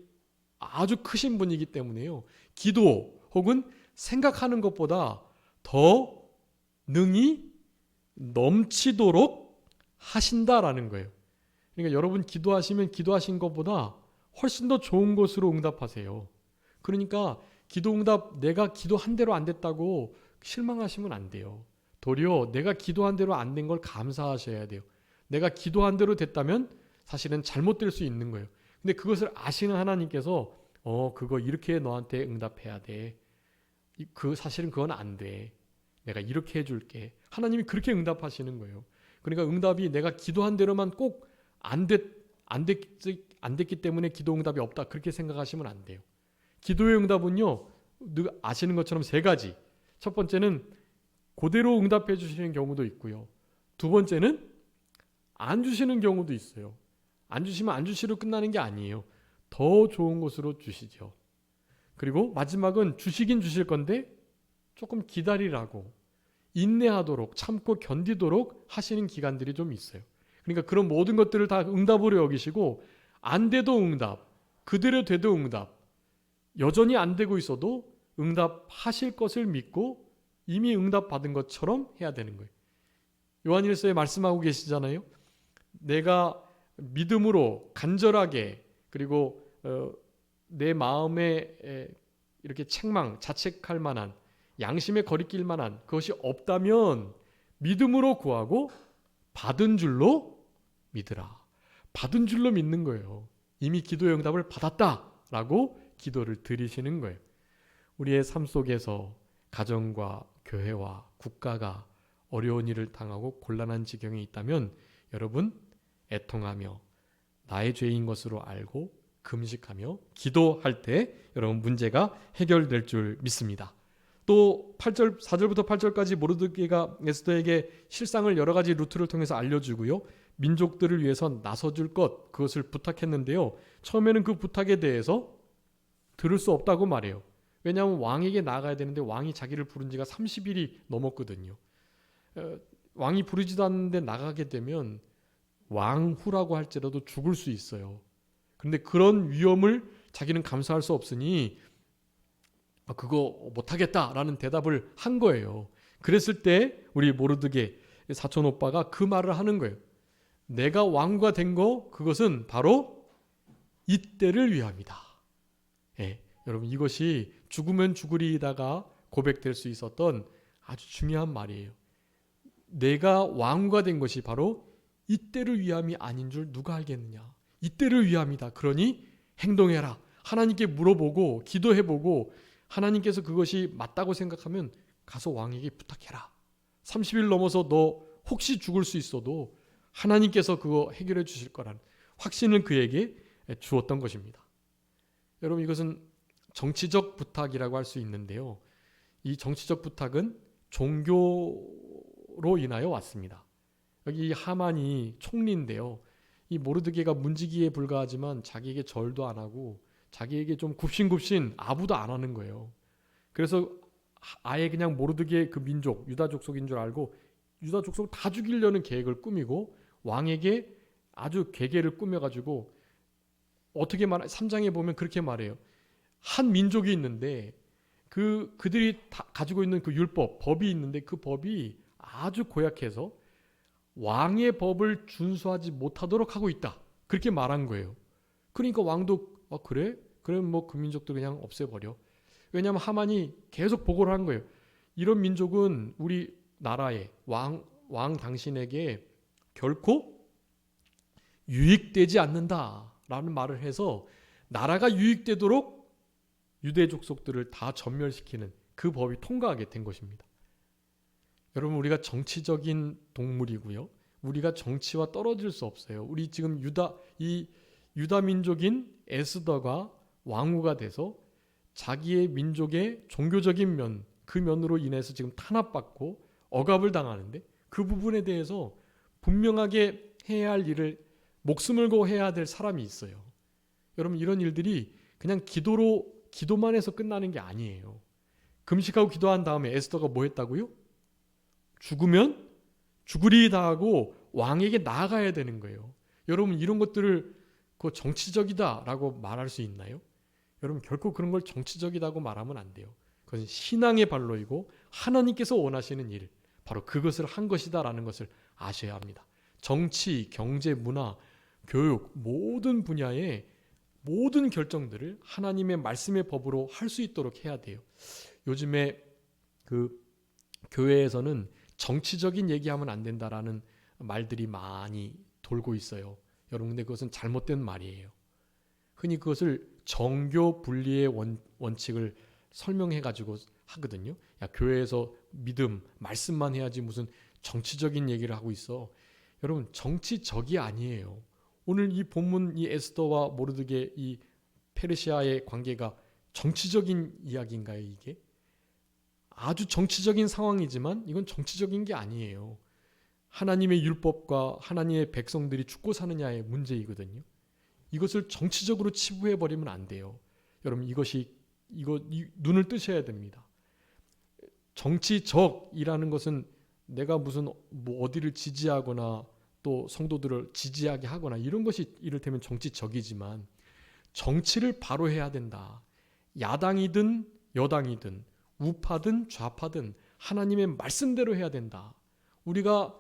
아주 크신 분이기 때문에요, 기도 혹은 생각하는 것보다 더 능히 넘치도록 하신다라는 거예요. 그러니까 여러분 기도하시면 기도하신 것보다 훨씬 더 좋은 것으로 응답하세요. 그러니까 기도응답, 내가 기도한 대로 안 됐다고 실망하시면 안 돼요. 도리어 내가 기도한 대로 안 된 걸 감사하셔야 돼요. 내가 기도한 대로 됐다면 사실은 잘못될 수 있는 거예요. 근데 그것을 아시는 하나님께서 그거 이렇게 너한테 응답해야 돼. 사실은 그건 안 돼. 내가 이렇게 해줄게. 하나님이 그렇게 응답하시는 거예요. 그러니까 응답이 내가 기도한 대로만 꼭 안 됐기 때문에 기도 응답이 없다, 그렇게 생각하시면 안 돼요. 기도의 응답은요, 아시는 것처럼 세 가지. 첫 번째는 그대로 응답해 주시는 경우도 있고요. 두 번째는 안 주시는 경우도 있어요. 안 주시면 안 주시로 끝나는 게 아니에요. 더 좋은 것으로 주시죠. 그리고 마지막은 주시긴 주실 건데 조금 기다리라고, 인내하도록, 참고 견디도록 하시는 기간들이 좀 있어요. 그러니까 그런 모든 것들을 다 응답으로 여기시고 안 돼도 응답, 그대로 돼도 응답, 여전히 안 되고 있어도 응답하실 것을 믿고 이미 응답받은 것처럼 해야 되는 거예요. 요한일서에 말씀하고 계시잖아요. 내가 믿음으로 간절하게 그리고 내 마음에 이렇게 책망, 자책할 만한 양심에 거리낄 만한 그것이 없다면 믿음으로 구하고 받은 줄로 믿으라. 받은 줄로 믿는 거예요. 이미 기도의 응답을 받았다라고 기도를 드리시는 거예요. 우리의 삶 속에서 가정과 교회와 국가가 어려운 일을 당하고 곤란한 지경에 있다면 여러분 애통하며 나의 죄인 것으로 알고 금식하며 기도할 때 여러분 문제가 해결될 줄 믿습니다. 또 8절, 4절부터 8절까지 모르드게가 에스더에게 실상을 여러 가지 루트를 통해서 알려주고요. 민족들을 위해서 나서줄 것 그것을 부탁했는데요. 처음에는 그 부탁에 대해서 들을 수 없다고 말해요. 왜냐하면 왕에게 나아가야 되는데 왕이 자기를 부른 지가 30일이 넘었거든요. 왕이 부르지도 않는데 나가게 되면 왕후라고 할지라도 죽을 수 있어요. 그런데 그런 위험을 자기는 감수할 수 없으니 그거 못하겠다라는 대답을 한 거예요. 그랬을 때 우리 모르드게 사촌 오빠가 그 말을 하는 거예요. 내가 왕후가 된 거 그것은 바로 이때를 위함이다. 예, 여러분 이것이 죽으면 죽으리다가 고백될 수 있었던 아주 중요한 말이에요. 내가 왕후가 된 것이 바로 이때를 위함이 아닌 줄 누가 알겠느냐. 이때를 위함이다. 그러니 행동해라. 하나님께 물어보고 기도해보고 하나님께서 그것이 맞다고 생각하면 가서 왕에게 부탁해라. 30일 넘어서 너 혹시 죽을 수 있어도 하나님께서 그거 해결해 주실 거라는 확신을 그에게 주었던 것입니다. 여러분 이것은 정치적 부탁이라고 할 수 있는데요. 이 정치적 부탁은 종교로 인하여 왔습니다. 여기 하만이 총리인데요. 이 모르드게가 문지기에 불과하지만 자기에게 절도 안 하고 자기에게 좀 굽신굽신 아부도 안 하는 거예요. 그래서 아예 그냥 모르드게 그 민족 유다 족속인 줄 알고 유다 족속을 다 죽이려는 계획을 꾸미고 왕에게 아주 계계를 꾸며가지고 어떻게 말해 3장에 보면 그렇게 말해요. 한 민족이 있는데 그들이 다 가지고 있는 그 율법 법이 있는데 그 법이 아주 고약해서 왕의 법을 준수하지 못하도록 하고 있다. 그렇게 말한 거예요. 그러니까 왕도 그래? 그러면 뭐 그 민족도 그냥 없애버려. 왜냐하면 하만이 계속 보고를 한 거예요. 이런 민족은 우리 나라에 왕 당신에게 결코 유익되지 않는다라는 말을 해서 나라가 유익되도록 유대 족속들을 다 전멸시키는 그 법이 통과하게 된 것입니다. 여러분 우리가 정치적인 동물이고요. 우리가 정치와 떨어질 수 없어요. 우리 지금 유다 민족인 에스더가 왕후가 돼서 자기의 민족의 종교적인 면, 그 면으로 인해서 지금 탄압받고 억압을 당하는데 그 부분에 대해서 분명하게 해야 할 일을 목숨을 걸고 해야 될 사람이 있어요. 여러분 이런 일들이 그냥 기도만 해서 끝나는 게 아니에요. 금식하고 기도한 다음에 에스더가 뭐 했다고요? 죽으면 죽으리다 하고 왕에게 나아가야 되는 거예요. 여러분 이런 것들을 정치적이다라고 말할 수 있나요? 여러분 결코 그런 걸 정치적이다고 말하면 안 돼요. 그것은 신앙의 발로이고 하나님께서 원하시는 일, 바로 그것을 한 것이다라는 것을 아셔야 합니다. 정치, 경제, 문화, 교육 모든 분야의 모든 결정들을 하나님의 말씀의 법으로 할 수 있도록 해야 돼요. 요즘에 그 교회에서는 정치적인 얘기하면 안 된다라는 말들이 많이 돌고 있어요. 여러분 근데 그것은 잘못된 말이에요. 흔히 그것을 정교 분리의 원칙을 설명해 가지고 하거든요. 야 교회에서 믿음, 말씀만 해야지 무슨 정치적인 얘기를 하고 있어. 여러분 정치적이 아니에요. 오늘 이 본문 이 에스더와 모르드게 이 페르시아의 관계가 정치적인 이야기인가요 이게? 아주 정치적인 상황이지만 이건 정치적인 게 아니에요. 하나님의 율법과 하나님의 백성들이 죽고 사느냐의 문제이거든요. 이것을 정치적으로 치부해버리면 안 돼요. 여러분 눈을 뜨셔야 됩니다. 정치적이라는 것은 내가 무슨 어디를 지지하거나 또 성도들을 지지하게 하거나 이런 것이 이를테면 정치적이지만 정치를 바로 해야 된다. 야당이든 여당이든 우파든 좌파든 하나님의 말씀대로 해야 된다. 우리가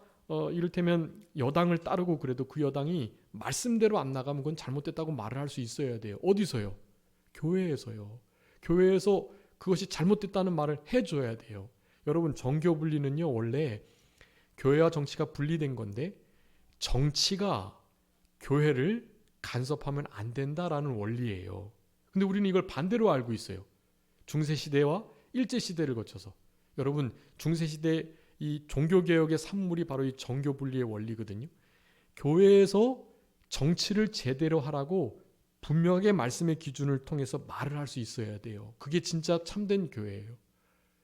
이를테면 여당을 따르고 그래도 그 여당이 말씀대로 안 나가면 그건 잘못됐다고 말을 할 수 있어야 돼요. 어디서요? 교회에서요. 교회에서 그것이 잘못됐다는 말을 해줘야 돼요. 여러분, 정교 분리는요, 원래 교회와 정치가 분리된 건데 정치가 교회를 간섭하면 안 된다라는 원리예요. 근데 우리는 이걸 반대로 알고 있어요. 중세시대와 일제시대를 거쳐서. 여러분, 중세시대 이 종교개혁의 산물이 바로 이 정교분리의 원리거든요. 교회에서 정치를 제대로 하라고 분명하게 말씀의 기준을 통해서 말을 할 수 있어야 돼요. 그게 진짜 참된 교회예요.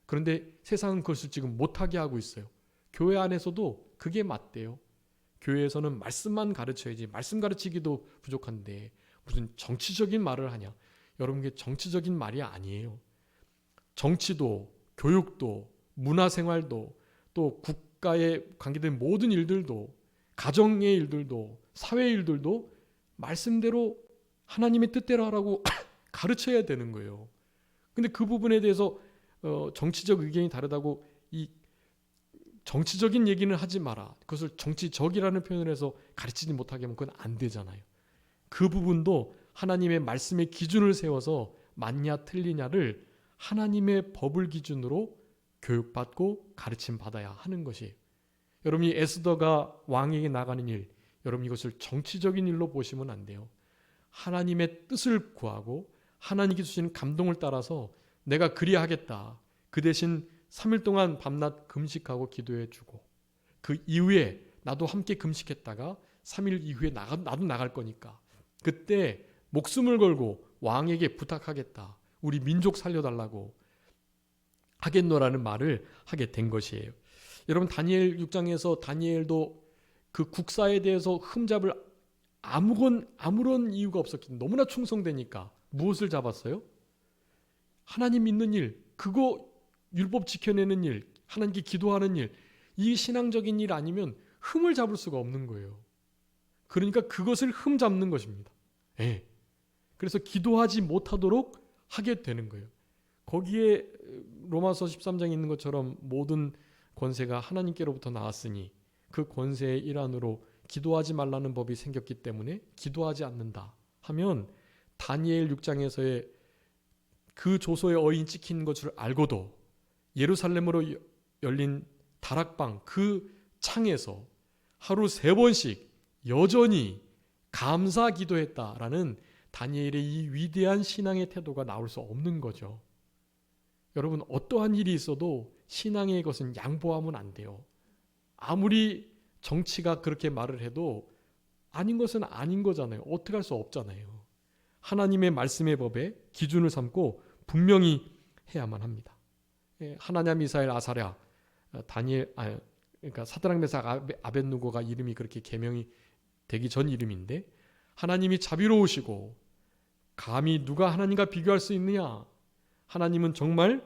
그런데 세상은 그것을 지금 못하게 하고 있어요. 교회 안에서도 그게 맞대요. 교회에서는 말씀만 가르쳐야지 말씀 가르치기도 부족한데 무슨 정치적인 말을 하냐. 여러분, 그게 정치적인 말이 아니에요. 정치도 교육도 문화생활도 또 국가에 관계된 모든 일들도 가정의 일들도 사회 일들도 말씀대로 하나님의 뜻대로 하라고 가르쳐야 되는 거예요. 근데 그 부분에 대해서 정치적 의견이 다르다고 이 정치적인 얘기는 하지 마라. 그것을 정치적이라는 표현을 해서 가르치지 못하게 하면 그건 안 되잖아요. 그 부분도 하나님의 말씀의 기준을 세워서 맞냐 틀리냐를 하나님의 법을 기준으로 교육받고 가르침 받아야 하는 것이에요. 여러분이 에스더가 왕에게 나가는 일, 여러분 이것을 정치적인 일로 보시면 안 돼요. 하나님의 뜻을 구하고 하나님께 주시는 감동을 따라서 내가 그리하겠다. 그 대신 3일 동안 밤낮 금식하고 기도해 주고 그 이후에 나도 함께 금식했다가 3일 이후에 나도 나갈 거니까 그때 목숨을 걸고 왕에게 부탁하겠다. 우리 민족 살려달라고 하겠노라는 말을 하게 된 것이에요. 여러분, 다니엘 6장에서 다니엘도 그 국사에 대해서 흠잡을 아무런 이유가 없었기 때문에 너무나 충성되니까 무엇을 잡았어요? 하나님 믿는 일, 그거 율법 지켜내는 일, 하나님께 기도하는 일, 이 신앙적인 일 아니면 흠을 잡을 수가 없는 거예요. 그러니까 그것을 흠 잡는 것입니다. 예. 그래서 기도하지 못하도록 하게 되는 거예요. 거기에 로마서 13장에 있는 것처럼 모든 권세가 하나님께로부터 나왔으니 그 권세의 일환으로 기도하지 말라는 법이 생겼기 때문에 기도하지 않는다 하면 다니엘 6장에서의 그 조소의 어인 찍힌 것을 알고도 예루살렘으로 열린 다락방 그 창에서 하루 3번씩 여전히 감사 기도했다라는 다니엘의 이 위대한 신앙의 태도가 나올 수 없는 거죠. 여러분, 어떠한 일이 있어도 신앙의 것은 양보하면 안 돼요. 아무리 정치가 그렇게 말을 해도 아닌 것은 아닌 거잖아요. 어떻게 할 수 없잖아요. 하나님의 말씀의 법에 기준을 삼고 분명히 해야만 합니다. 하나냐, 미사엘, 아사랴, 다니엘, 그러니까 사드락, 메삭, 아벳느고가 이름이 그렇게 개명이 되기 전 이름인데 하나님이 자비로우시고 감히 누가 하나님과 비교할 수 있느냐? 하나님은 정말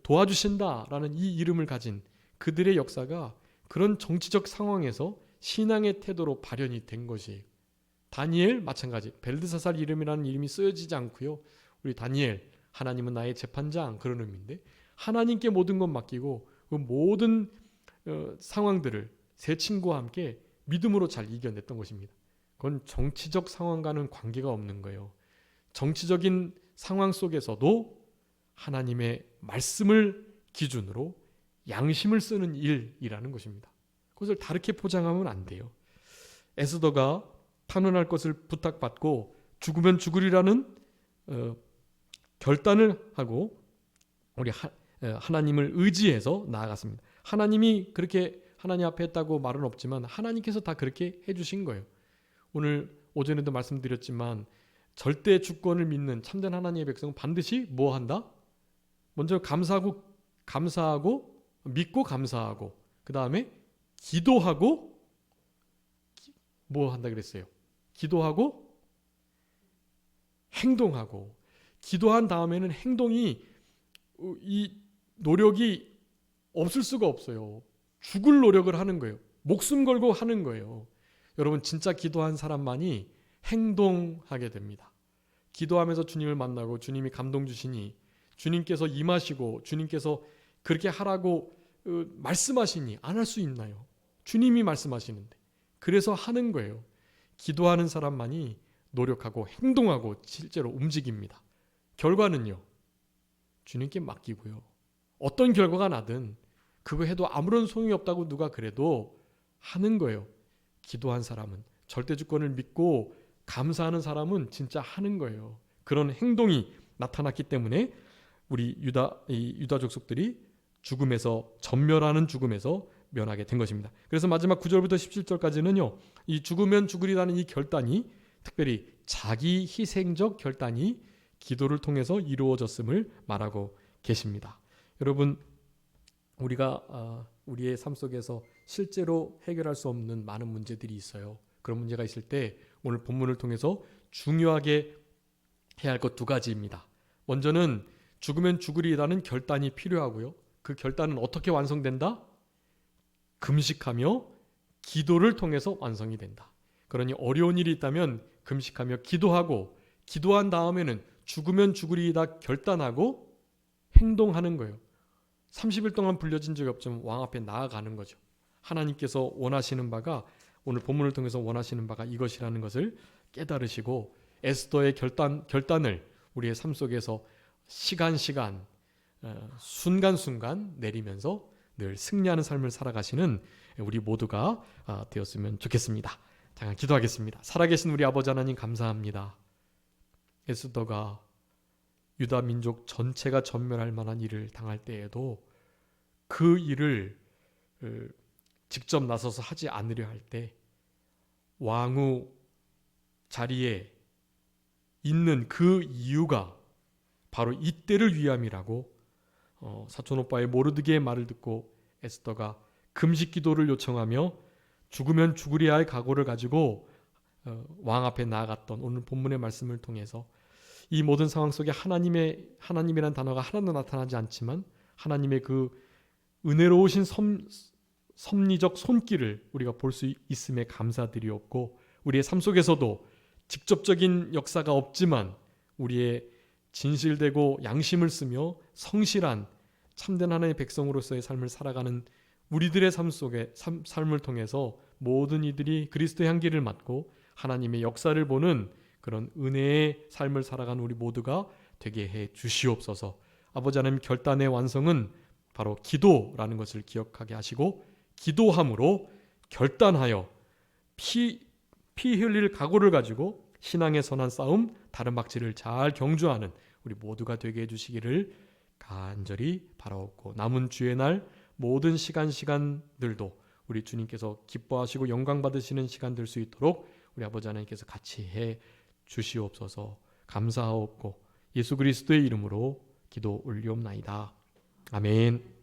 도와주신다라는 이 이름을 가진 그들의 역사가 그런 정치적 상황에서 신앙의 태도로 발현이 된 것이에요. 다니엘 마찬가지. 벨드사살 이름이라는 이름이 쓰여지지 않고요. 우리 다니엘, 하나님은 나의 재판장 그런 의미인데 하나님께 모든 것 맡기고 그 모든 상황들을 세 친구와 함께 믿음으로 잘 이겨냈던 것입니다. 그건 정치적 상황과는 관계가 없는 거예요. 정치적인 상황 속에서도 하나님의 말씀을 기준으로 양심을 쓰는 일이라는 것입니다. 그것을 다르게 포장하면 안 돼요. 에스더가 탄원할 것을 부탁받고 죽으면 죽으리라는 결단을 하고 우리 하나님을 의지해서 나아갔습니다. 하나님이 그렇게 하나님 앞에 했다고 말은 없지만 하나님께서 다 그렇게 해주신 거예요. 오늘 오전에도 말씀드렸지만 절대 주권을 믿는 참된 하나님의 백성은 반드시 뭐 한다? 먼저 감사하고 믿고 감사하고 그 다음에 기도하고 뭐 한다 그랬어요? 기도하고 행동하고 기도한 다음에는 행동이 이 노력이 없을 수가 없어요. 죽을 노력을 하는 거예요. 목숨 걸고 하는 거예요. 여러분 진짜 기도한 사람만이 행동하게 됩니다. 기도하면서 주님을 만나고 주님이 감동 주시니 주님께서 임하시고 주님께서 그렇게 하라고 말씀하시니 안 할 수 있나요? 주님이 말씀하시는데. 그래서 하는 거예요. 기도하는 사람만이 노력하고 행동하고 실제로 움직입니다. 결과는요, 주님께 맡기고요. 어떤 결과가 나든 그거 해도 아무런 소용이 없다고 누가 그래도 하는 거예요. 기도한 사람은, 절대주권을 믿고 감사하는 사람은 진짜 하는 거예요. 그런 행동이 나타났기 때문에 우리 유다 족속들이 죽음에서, 전멸하는 죽음에서 면하게 된 것입니다. 그래서 마지막 9절부터 17절까지는요, 이 죽으면 죽으리라는 이 결단이, 특별히 자기 희생적 결단이 기도를 통해서 이루어졌음을 말하고 계십니다. 여러분, 우리가 우리의 삶 속에서 실제로 해결할 수 없는 많은 문제들이 있어요. 그런 문제가 있을 때 오늘 본문을 통해서 중요하게 해야 할 것 두 가지입니다. 먼저는 죽으면 죽으리라는 결단이 필요하고요. 그 결단은 어떻게 완성된다? 금식하며 기도를 통해서 완성이 된다. 그러니 어려운 일이 있다면 금식하며 기도하고, 기도한 다음에는 죽으면 죽으리다 결단하고 행동하는 거예요. 30일 동안 불려진 적이 없지만 왕 앞에 나아가는 거죠. 하나님께서 원하시는 바가, 오늘 본문을 통해서 원하시는 바가 이것이라는 것을 깨달으시고 에스더의 결단을 우리의 삶 속에서 시간 순간순간 내리면서 늘 승리하는 삶을 살아가시는 우리 모두가 되었으면 좋겠습니다. 잠깐 기도하겠습니다. 살아계신 우리 아버지 하나님, 감사합니다. 에스더가 유다 민족 전체가 전멸할 만한 일을 당할 때에도 그 일을 직접 나서서 하지 않으려 할 때 왕후 자리에 있는 그 이유가 바로 이때를 위함이라고, 사촌오빠의 모르드게의 말을 듣고 에스더가 금식 기도를 요청하며 죽으면 죽으리야 할 각오를 가지고 왕 앞에 나아갔던 오늘 본문의 말씀을 통해서 이 모든 상황 속에 하나님이란 단어가 하나도 나타나지 않지만 하나님의 그 은혜로우신 섭리적 손길을 우리가 볼 수 있음에 감사드리옵고, 우리의 삶 속에서도 직접적인 역사가 없지만 우리의 진실되고 양심을 쓰며 성실한 참된 하나님의 백성으로서의 삶을 살아가는 우리들의 삶 속에 삶을 통해서 모든 이들이 그리스도의 향기를 맡고 하나님의 역사를 보는 그런 은혜의 삶을 살아가는 우리 모두가 되게 해 주시옵소서. 아버지 하나님, 결단의 완성은 바로 기도라는 것을 기억하게 하시고, 기도함으로 결단하여 피 흘릴 각오를 가지고 신앙의 선한 싸움, 다른 박질을 잘 경주하는 우리 모두가 되게 해주시기를 간절히 바라옵고, 남은 주의 날 모든 시간들도 우리 주님께서 기뻐하시고 영광 받으시는 시간 될 수 있도록 우리 아버지 하나님께서 같이 해 주시옵소서. 감사하옵고 예수 그리스도의 이름으로 기도 올리옵나이다. 아멘.